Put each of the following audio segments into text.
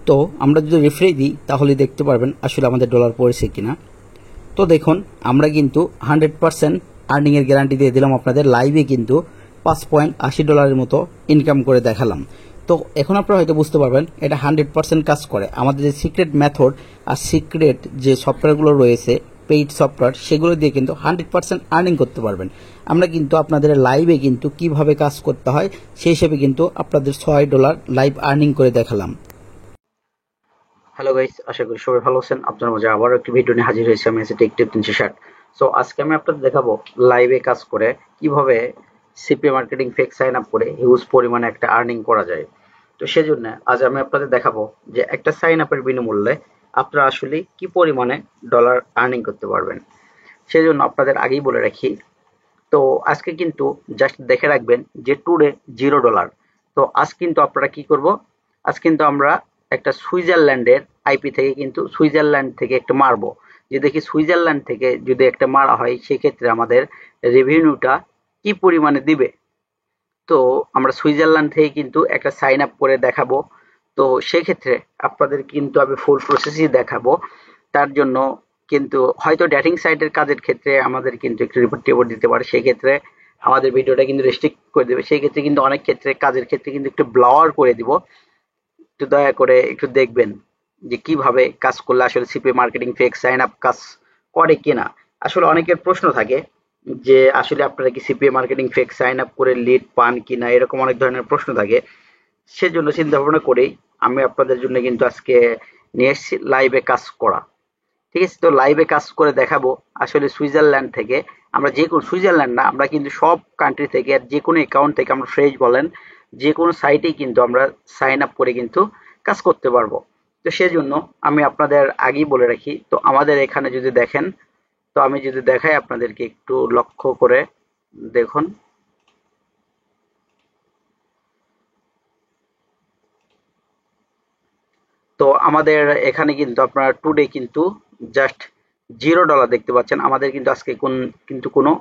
তো আমরা যদি রেফারে দিই তাহলে দেখতে পারবেন আসলে আমাদের ডলার পড়েছে কিনা। তো দেখুন আমরা কিন্তু 100% আর্নিংয়ের গ্যারান্টি দিয়ে দিলাম আপনাদের, লাইভে কিন্তু $5.80 মতো ইনকাম করে দেখালাম। তো এখন আপনারা হয়তো বুঝতে পারবেন এটা 100% কাজ করে। আমাদের যে সিক্রেট মেথড আর সিক্রেট যে সফটওয়্যারগুলো রয়েছে পেইড সফটওয়্যার, সেগুলো দিয়ে কিন্তু 100% আর্নিং করতে পারবেন। আমরা কিন্তু আপনাদের লাইভে কিন্তু কিভাবে কাজ করতে হয় সেই হিসেবে কিন্তু আপনাদের $6 লাইভ আর্নিং করে দেখালাম। হ্যালো গাইস, আশা করি সবাই ভালো আছেন। আপনার মাঝে আবার একটি ভিডিও নিয়ে হাজির হয়েছি আমি, টেকটিপ 360। সো আজকে আমি আপনাদের দেখাবো লাইভে কাজ করে কিভাবে CP marketing fake sign up করে হিউজ পরিমাণে একটা আর্নিং করা যায়। তো সেজন্য আজ আমি আপনাদের দেখাবো যে একটা সাইন আপের বিনামূল্যে আপনারা আসলে কি পরিমাণে ডলার আর্নিং করতে পারবেন। সেজন্য আপনাদের আগেই বলে রাখি, তো আজকে কিন্তু জাস্ট দেখে রাখবেন যে টুডে $0। তো আজ কিন্তু আপনারা কি করব, আজ কিন্তু আমরা একটা সুইজারল্যান্ডের আইপি থেকে কিন্তু সুইজারল্যান্ড থেকে একটা মারবো, যে দেখি সুইজারল্যান্ড থেকে যদি একটা মারা হয় সেক্ষেত্রে আমাদের রেভিনিউটা কি পরিমাণে দিবে। তো আমরা সুইজারল্যান্ড থেকে কিন্তু একটা সাইন আপ করে দেখাবো। তো সেক্ষেত্রে আপনাদের কিন্তু আমি ফুল প্রসেসই দেখাবো। তার জন্য কিন্তু হয়তো ডেটিং সাইটের কাজের ক্ষেত্রে আমাদের কিন্তু একটু রিপোর্ট দিতে পারে, সেই ক্ষেত্রে আমাদের ভিডিওটা কিন্তু রেস্ট্রিক্ট করে দেবে। সেই ক্ষেত্রে কিন্তু অনেক ক্ষেত্রে কাজের ক্ষেত্রে কিন্তু একটু ব্লার করে দিব। একটু দয়া করে একটু দেখবেন যে কিভাবে কাজ করলে আসলে CP marketing fake sign up কাজ করে কিনা। আসলে অনেকের প্রশ্ন থাকে যে আসলে আপনারা কি CPA marketing fake sign up করে লিড পান কিনা, এরকম অনেক ধরনের প্রশ্ন থাকে। সেজন্য চিন্তা ভাবনা করেই আমি আপনাদের জন্য কিন্তু আজকে নিয়ে এসেছি লাইভে কাজ করা। ঠিক আছে, তো লাইভে কাজ করে দেখাবো আসলে সুইজারল্যান্ড থেকে আমরা যে কোনো, সুইজারল্যান্ড না, আমরা কিন্তু সব কান্ট্রি থেকে আর যে কোনো অ্যাকাউন্ট থেকে আমরা ফ্রেশ বলেন যে কোনো সাইটেই কিন্তু আমরা সাইন আপ করে কিন্তু কাজ করতে পারবো। তো সেজন্য আমি আপনাদের আগেই বলে রাখি, তো আমাদের এখানে যদি দেখেন, তো আমি যদি দেখাই আপনাদেরকে একটু লক্ষ্য করে দেখুন। তো আমাদের এখানে কিন্তু আপনারা টুডে কিন্তু জাস্ট $0 দেখতে পাচ্ছেন। আমাদের কিন্তু আজকে কিন্তু কোনো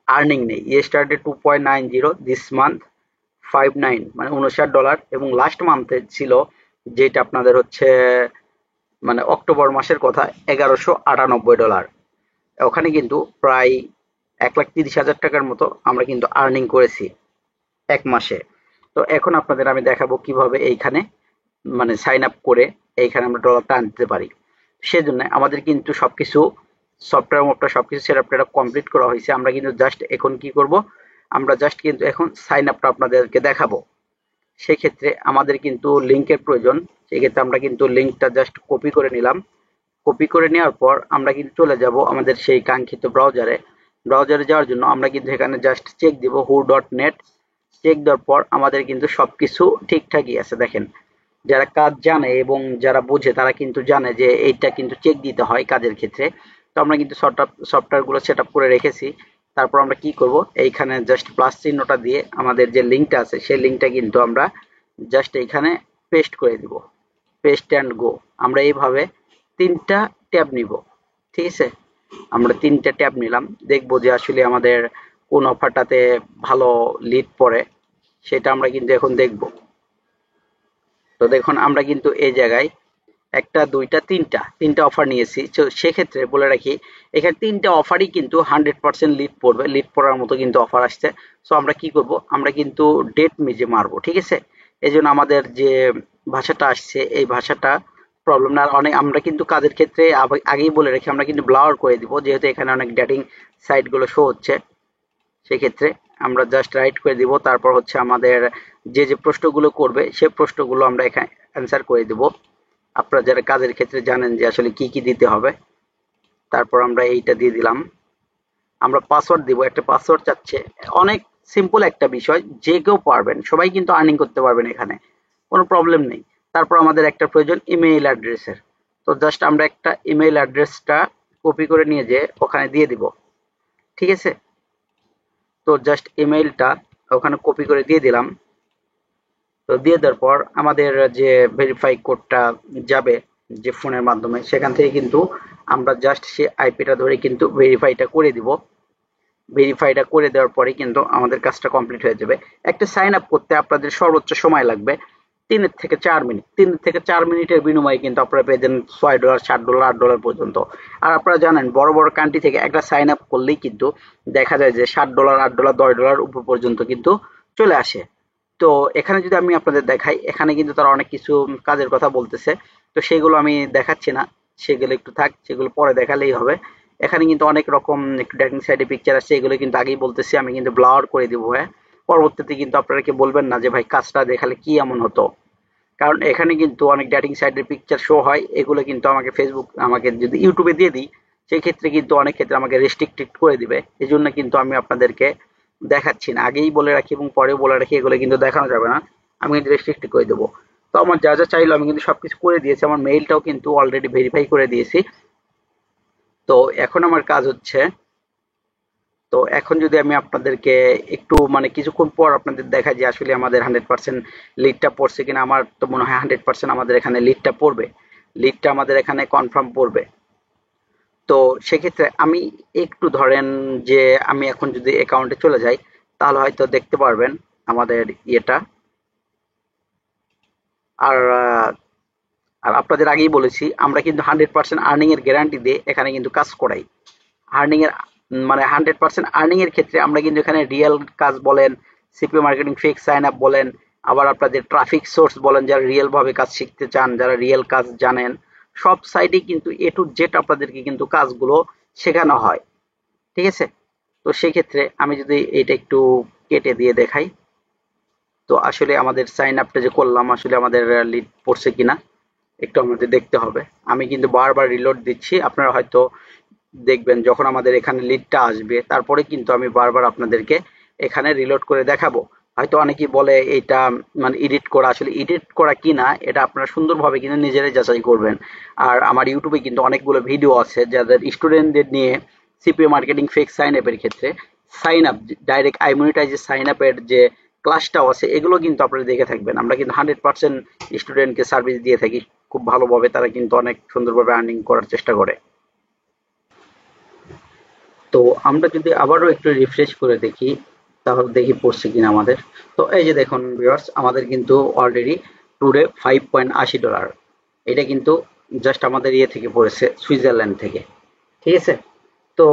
আর্নিং নেই। ইয়েস্টারডে 2.90, দিস মান্থ 59 মানে $59, এবং লাস্ট মান্থে ছিল যেটা আপনাদের হচ্ছে মানে অক্টোবর মাসের কথা $1198। ওখানে কিন্তু প্রায় 1,30,000 টাকার মতো আমরা কিন্তু আর্নিং করেছি এক মাসে। তো এখন আপনাদের আমি দেখাবো কিভাবে এইখানে মানে সাইন আপ করে এইখানে আমরা ডলারটা আনতে পারি। সেজন্য আমাদের কিন্তু সবকিছু সফটওয়্যার সবকিছু সেট আপ কমপ্লিট করা হয়েছে। আমরা কিন্তু জাস্ট এখন কি করব, আমরা জাস্ট কিন্তু এখন সাইন আপটা আপনাদেরকে দেখাবো। সেক্ষেত্রে আমাদের কিন্তু লিঙ্কের প্রয়োজন। সেক্ষেত্রে আমরা কিন্তু লিঙ্কটা জাস্ট কপি করে নিলাম। কপি করে নেওয়ার পর আমরা কিন্তু চলে যাব আমাদের সেই কাঙ্ক্ষিত ব্রাউজারে। ব্রাউজারে যাওয়ার জন্য আমরা কিন্তু এখানে জাস্ট চেক দিব who.net। চেক দেওয়ার পর আমাদের কিন্তু সবকিছু ঠিকঠাকই আছে। দেখেন, যারা কাজ জানে এবং যারা বোঝে তারা কিন্তু জানে যে এইটা কিন্তু চেক দিতে হয় কাজের ক্ষেত্রে। তো আমরা কিন্তু সফটওয়্যারগুলো সেট আপ করে রেখেছি। তারপর আমরা কি করব, এইখানে জাস্ট প্লাস চিহ্নটা দিয়ে আমাদের যে লিঙ্কটা আছে সেই লিঙ্কটা কিন্তু আমরা জাস্ট এইখানে পেস্ট করে দিব। Paste and go. আমরা এইভাবে 3টা ট্যাব নিব। ঠিক আছে, আমরা 3টা ট্যাব নিলাম, দেখবো যে আসলে আমাদের কোন অফারটাতে ভালো লিড পড়ে সেটা আমরা কিন্তু এখন দেখব। তো দেখুন আমরা কিন্তু এই জায়গায় 1টা 2টা 3টা অফার নিয়েছি। তো সেক্ষেত্রে বলে রাখি এখানে 3টা অফারই কিন্তু 100% লিড পড়বে, লিড পড়ার মতো কিন্তু অফার আসছে। সো আমরা কি করব, আমরা কিন্তু ডেট মেজে মারবো। ঠিক আছে, এই জন্য আমাদের যে ভাষাটা আসছে এই ভাষাটা প্রবলেম না। অনেক আমরা কিন্তু কাজের ক্ষেত্রে আগেই বলে রাখি আমরা কিন্তু ব্লার করে দিব, যেহেতু এখানে অনেক ডেটিং সাইটগুলো শো হচ্ছে। সেক্ষেত্রে আমরা জাস্ট রাইট করে দিব। তারপর হচ্ছে আমাদের যে যে প্রশ্নগুলো করবে সেই প্রশ্নগুলো আমরা এখানে অ্যান্সার করে দিব। আপনারা যারা কাজের ক্ষেত্রে জানেন যে আসলে কি কি দিতে হবে। তারপর আমরা এইটা দিয়ে দিলাম। আমরা পাসওয়ার্ড দিব, একটা পাসওয়ার্ড চাচ্ছে। অনেক সিম্পল একটা বিষয়, যে কেউ পারবেন, সবাই কিন্তু আর্নিং করতে পারবেন, এখানে কোনো প্রবলেম নেই। তারপর আমাদের একটা প্রয়োজন ইমেইল অ্যাড্রেসের। তো জাস্ট আমরা একটা ইমেইল অ্যাড্রেসটা কপি করে নিয়ে যে ওখানে দিয়ে দিব। ঠিক আছে, তো জাস্ট ইমেইলটা ওখানে কপি করে দিয়ে দিলাম। তো দিয়ে দেওয়ার পর আমাদের যে ভেরিফাই কোডটা যাবে যে ফোনের মাধ্যমে, সেখান থেকে কিন্তু আমরা জাস্ট সে আইপিটা ধরে কিন্তু ভেরিফাইটা করে দিব। ভেরিফাইটা করে দেওয়ার পরে কিন্তু আমাদের কাজটা কমপ্লিট হয়ে যাবে। একটা সাইন আপ করতে আপনাদের সর্বোচ্চ সময় লাগবে 3 থেকে 4 মিনিটের বিনিময়ে কিন্তু আপনারা পেয়ে যান $6, $7, $8 পর্যন্ত। আর আপনারা জানেন বড় বড় কান্ট্রি থেকে একটা সাইন আপ করলেই কিন্তু দেখা যায় যে $7, $8, $10 উপর পর্যন্ত কিন্তু চলে আসে। তো এখানে যদি আমি আপনাদের দেখাই, এখানে কিন্তু তারা অনেক কিছু কাজের কথা বলতেছে, তো সেগুলো আমি দেখাচ্ছি না, সেগুলো একটু থাক, সেগুলো পরে দেখালেই হবে। এখানে কিন্তু অনেক রকম একটু ডেটিং সাইটে পিকচার আছে, এগুলো কিন্তু আগেই বলতেছি, আমি কিন্তু ব্লার করে দিব। হ্যাঁ, পরবর্তীতে কিন্তু আপনারা কি বলবেন না যে ভাই কাজটা দেখালে কি এমন হতো, কারণ এখানে কিন্তু অনেক ডেটিং সাইটের পিকচার শো হয়, এগুলো কিন্তু আমাকে ফেসবুক, আমাকে যদি ইউটিউবে দিয়ে দিই সেই ক্ষেত্রে কিন্তু অনেক ক্ষেত্রে আমাকে রেস্ট্রিক্টেড করে দিবে। এই জন্য কিন্তু আমি আপনাদেরকে দেখাচ্ছি না, আগেই বলে রাখি এবং পরেও বলে রাখি, এগুলো কিন্তু দেখানো যাবে না, আমি কিন্তু রেস্ট্রিক্ট করে দেবো। তো আমার যা যা চাইলো আমি কিন্তু সবকিছু করে দিয়েছি, আমার মেইলটাও কিন্তু অলরেডি ভেরিফাই করে দিয়েছি। তো এখন আমার কাজ হচ্ছে, তো এখন যদি আমি আপনাদেরকে একটু মানে কিছুক্ষণ পর আপনাদের দেখাই যে আসলে আমাদের 100% লিডটা পড়ছে কিনা। আমার তো মনে হয় 100% আমাদের এখানে লিডটা পড়বে, লিডটা আমাদের এখানে কনফার্ম পড়বে। তো সেক্ষেত্রে আমি একটু ধরেন যে আমি এখন যদি অ্যাকাউন্টে চলে যাই, তাহলে হয়তো দেখতে পারবেন আমাদের ইয়েটা। আর আর আপনাদের আগেই বলেছি আমরা কিন্তু 100% আর্নিং এর গ্যারান্টি দিয়ে এখানে কিন্তু কাজ করাই। আর্নিং এর মানে 100% আর্নিং এর ক্ষেত্রে আমরা কিন্তু এখানে রিয়েল কাজ বলেন, CP marketing fake sign up বলেন, আবার আপনাদের ট্রাফিক সোর্স বলেন, যারা রিয়েল ভাবে কাজ শিখতে চান, যারা রিয়েল কাজ জানেন, সব সাইডে কিন্তু এ টু জেড আপনাদেরকে কিন্তু কাজগুলো শেখানো হয়। ঠিক আছে? তো সেই ক্ষেত্রে আমি যদি এটা একটু কেটে দিয়ে দেখাই, তো আসলে আমাদের সাইন আপটা যে করলাম আসলে আমাদের লিড পড়ছে কিনা একটু আমাদের দেখতে হবে। আমি কিন্তু বারবার রিলোড দিচ্ছি, আপনারা হয়তো দেখবেন যখন আমাদের এখানে লিডটা আসবে তারপরে কিন্তু আমি বারবার আপনাদেরকে এখানে রিলোড করে দেখাবো। হয়তো অনেকেই বলে এটা মানে এডিট করা, আসলে এডিট করা কিনা এটা আপনারা সুন্দরভাবে কিন্তু নিজেরাই যাচাই করবেন। আর আমার ইউটিউবে কিন্তু অনেকগুলো ভিডিও আছে যাদের স্টুডেন্টদের নিয়ে সিপিএ মার্কেটিং ফেক সাইন আপের ক্ষেত্রে সাইন আপ ডাইরেক্ট আইমনিটাইজে সাইন আপের যে ক্লাসটাও আছে, এগুলো কিন্তু আপনারা দেখে থাকবেন। আমরা কিন্তু 100% স্টুডেন্টকে সার্ভিস দিয়ে থাকি খুব ভালোভাবে, তারা কিন্তু অনেক সুন্দরভাবে আর্নিং করার চেষ্টা করে। তো আমরা যদি আবারও একটু রিফ্রেশ করে দেখি, তাহলে দেখি পড়ছে কিনা আমাদের। তো এই যে দেখুন ভিউয়ার্স, আমাদের কিন্তু অলরেডি টুডে $5.80, এটা কিন্তু জাস্ট আমাদের ইয়ে থেকে পড়েছে, সুইজারল্যান্ড থেকে। ঠিক আছে? তো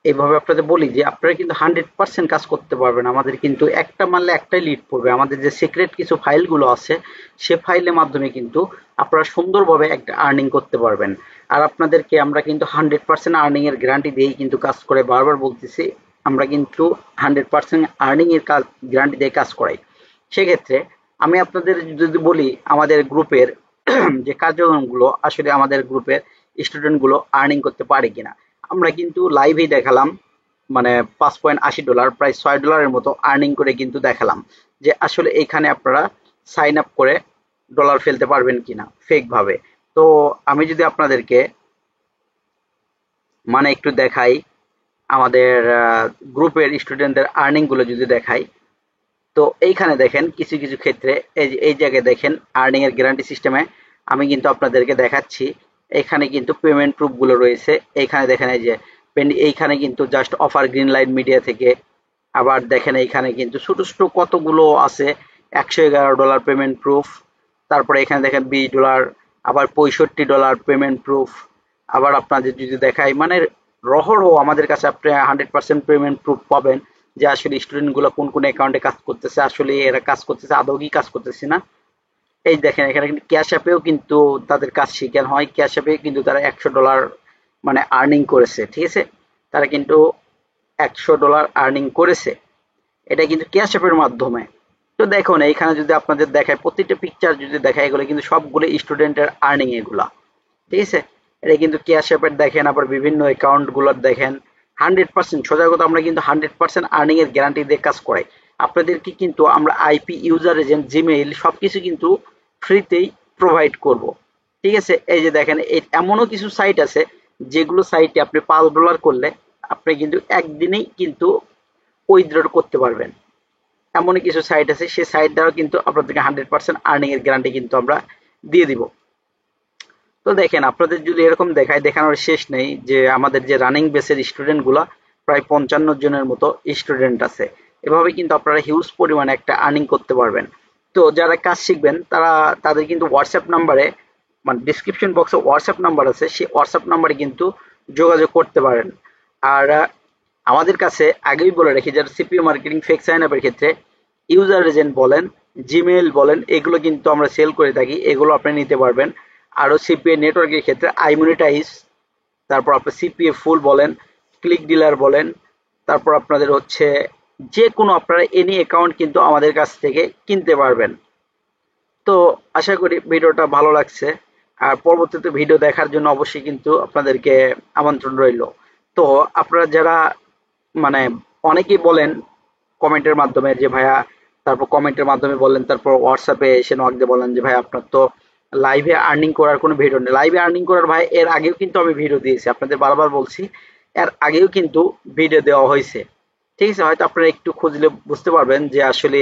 এইভাবে আপনাদের বলি যে আপনারা কিন্তু 100% কাজ করতে পারবেন। আমাদের কিন্তু একটা মারলে একটাই লিড পড়বে। আমাদের যে সিক্রেট কিছু ফাইলগুলো আছে সে ফাইলের মাধ্যমে কিন্তু আপনারা সুন্দরভাবে একটা আর্নিং করতে পারবেন। আর আপনাদেরকে আমরা কিন্তু 100% আর্নিং এর গ্যারান্টি দিয়েই কিন্তু কাজ করে, বারবার বলতেছি আমরা কিন্তু 100% আর্নিং এর কাজ গ্যারান্টি দিয়ে কাজ করাই। সেক্ষেত্রে আমি আপনাদের যদি বলি আমাদের গ্রুপের যে কার্যক্রমগুলো, আসলে আমাদের গ্রুপের স্টুডেন্টগুলো আর্নিং করতে পারে কিনা, আমরা কিন্তু লাইভেই দেখালাম, মানে $5.80 প্রায় $6 মতো আর্নিং করে কিন্তু দেখালাম যে আসলে এইখানে আপনারা সাইন আপ করে ডলার ফেলতে পারবেন কিনা ফেক ভাবে। তো আমি যদি আপনাদেরকে মানে একটু দেখাই আমাদের গ্রুপের স্টুডেন্টদের আর্নিং গুলো যদি দেখাই, তো এইখানে দেখেন কিছু কিছু ক্ষেত্রে এই যে এই জায়গায় দেখেন আর্নিং এর গ্যারান্টি সিস্টেমে আমি কিন্তু আপনাদেরকে দেখাচ্ছি। এখানে কিন্তু পেমেন্ট প্রুফ গুলো রয়েছে, এইখানে দেখেন এই যে এইখানে কিন্তু just offer green line media থেকে। আবার দেখেন এইখানে কিন্তু ছোট ছোট কতগুলো আছে, $111 পেমেন্ট প্রুফ, তারপরে এখানে দেখেন $20, আবার $65 পেমেন্ট প্রুফ। আবার আপনাদের যদি দেখাই মানে রহরহ আমাদের কাছে আপনি 100% পেমেন্ট প্রুফ পাবেন যে আসলে স্টুডেন্ট গুলো কোন কোন অ্যাকাউন্টে কাজ করতেছে, আসলে এরা কাজ করতেছে আদৌ কি কাজ করতেছে না। এই দেখেন এখানে কিন্তু ক্যাশ অ্যাপেও কিন্তু তাদের কাজ শিখানো হয়, ক্যাশ অ্যাপে কিন্তু তারা $100 মানে আর্নিং করেছে। ঠিক আছে? তারা কিন্তু $100 আর্নিং করেছে, এটা কিন্তু ক্যাশ অ্যাপের মাধ্যমে। তো দেখুন এইখানে যদি আপনাদের দেখায় প্রত্যেকটা পিকচার যদি দেখায়, এগুলো কিন্তু সবগুলো স্টুডেন্টের আর্নিং এগুলা। ঠিক আছে? এটা কিন্তু ক্যাশ অ্যাপের দেখেন, আবার বিভিন্ন অ্যাকাউন্ট গুলোর দেখেন। 100% সোজা কথা, আমরা কিন্তু 100% আর্নিং এর গ্যারান্টি দিয়ে কাজ করাই। আপনাদেরকে কিন্তু আমরা আইপি, ইউজার এজেন্ট, জিমেইল সবকিছু কিন্তু ফ্রিতেই প্রোভাইড করব। ঠিক আছে? এই যে দেখেন এমনও কিছু সাইট আছে যেগুলো সাইটে আপনি $5 করলে আপনি কিন্তু একদিনেই কিন্তু উইথড্র করতে পারবেন। এমনই কিছু সাইট আছে, সেই সাইট দ্বারা কিন্তু আপনাদেরকে 100% আর্নিং এর গ্যারান্টি কিন্তু আমরা দিয়ে দিব। তো দেখেন আপনাদের যদি এরকম দেখায়, দেখানোর শেষ নেই যে আমাদের যে রানিং বেসের স্টুডেন্ট গুলা প্রায় 55 জনের মতো স্টুডেন্ট আছে। এভাবে কিন্তু আপনারা হিউজ পরিমাণে একটা আর্নিং করতে পারবেন। তো যারা কাজ শিখবেন তাদের কিন্তু হোয়াটসঅ্যাপ নাম্বারে, মানে ডিসক্রিপশন বক্সে হোয়াটসঅ্যাপ নাম্বার আছে, সেই হোয়াটসঅ্যাপ নাম্বারে কিন্তু যোগাযোগ করতে পারেন। আর আমাদের কাছে আগেই বলে রাখি, যারা সিপিও মার্কেটিং ফেক সাইন আপের ক্ষেত্রে ইউজার এজেন্ট বলেন, জিমেইল বলেন, এগুলো কিন্তু আমরা সেল করে থাকি, এগুলো আপনি নিতে পারবেন। আরও সিপিএ নেটওয়ার্কের ক্ষেত্রে আইমনিটাইজ, তারপর আপনার সিপিএ ফুল বলেন, ক্লিক ডিলার বলেন, তারপর আপনাদের হচ্ছে যে কোনো আপনারা এনি অ্যাকাউন্ট কিন্তু আমাদের কাছ থেকে কিনতে পারবেন। তো আশা করি ভিডিওটা ভালো লাগছে, আর পরবর্তীতে ভিডিও দেখার জন্য অবশ্যই কিন্তু আপনাদেরকে আমন্ত্রণ রইল। তো আপনারা যারা মানে অনেকেই বলেন কমেন্টের মাধ্যমে যে ভাইয়া, তারপর কমেন্টের মাধ্যমে বললেন, তারপর হোয়াটসঅ্যাপে এসে নক দিয়ে বলেন যে ভাই আপনার তো লাইভে আর্নিং করার কোনো ভিডিও নেই। লাইভে আর্নিং করার ভাই এর আগেও কিন্তু আমি ভিডিও দিয়েছি, আপনাদের বারবার বলছি, এর আগেও কিন্তু ভিডিও দেওয়া হয়েছে। ঠিক আছে, হয়তো আপনারা একটু খুঁজলে বুঝতে পারবেন যে আসলে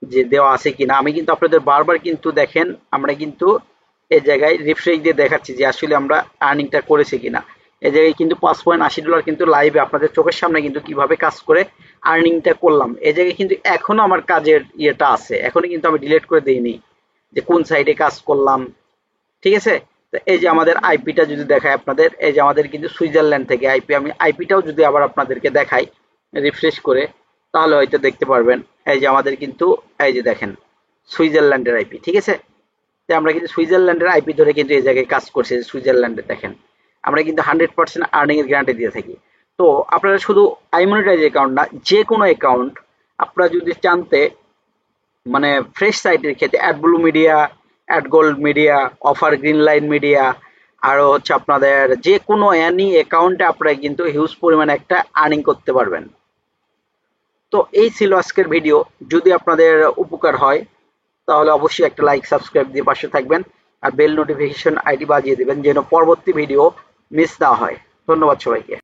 যে দেওয়া আছে কিনা। আমি কিন্তু আপনাদের বারবার কিন্তু দেখেন, আমরা কিন্তু এই জায়গায় রিফ্রেশ দিয়ে দেখাচ্ছি যে আসলে আমরা আর্নিংটা করেছি কিনা। এই জায়গায় কিন্তু $5.80 কিন্তু লাইভে আপনাদের চোখের সামনে কিন্তু কিভাবে কাজ করে আর্নিংটা করলাম। এই জায়গায় কিন্তু এখনো আমার কাজের ইয়েটা আছে, এখনো কিন্তু আমি ডিলিট করে দিইনি যে কোন সাইডে কাজ করলাম। ঠিক আছে, তো এই যে আমাদের আইপিটা যদি দেখায় আপনাদের, এই যে আমাদের কিন্তু সুইজারল্যান্ড থেকে আইপি, আমি আইপিটাও যদি আবার আপনাদেরকে দেখাই রিফ্রেশ করে, তাহলে হয়তো দেখতে পারবেন। এই যে আমাদের কিন্তু এই যে দেখেন সুইজারল্যান্ডের আইপি। ঠিক আছে, তো আমরা কিন্তু সুইজারল্যান্ডের আইপি ধরে কিন্তু এই জায়গায় কাজ করছি। সুইজারল্যান্ডে দেখেন আমরা কিন্তু 100% আর্নিং এর গ্যারান্টি দিয়ে থাকি। তো আপনারা শুধু আইমনিটাইজ অ্যাকাউন্ট না, যে কোনো অ্যাকাউন্ট আপনারা যদি জানতে, মানে ফ্রেশ সাইটের ক্ষেত্রে Adblue media, Adgold media, offer green line media, আরও হচ্ছে আপনাদের যে কোনো এনি অ্যাকাউন্টে আপনারা কিন্তু হিউজ পরিমাণে একটা আর্নিং করতে পারবেন। তো এই ছিল আজকের ভিডিও। যদি আপনাদের উপকার হয় তাহলে অবশ্যই একটা লাইক সাবস্ক্রাইব দিয়ে পাশে থাকবেন, আর বেল নোটিফিকেশন আইডি বাজিয়ে দেবেন যেন পরবর্তী ভিডিও মিস না হয়। ধন্যবাদ সবাইকে।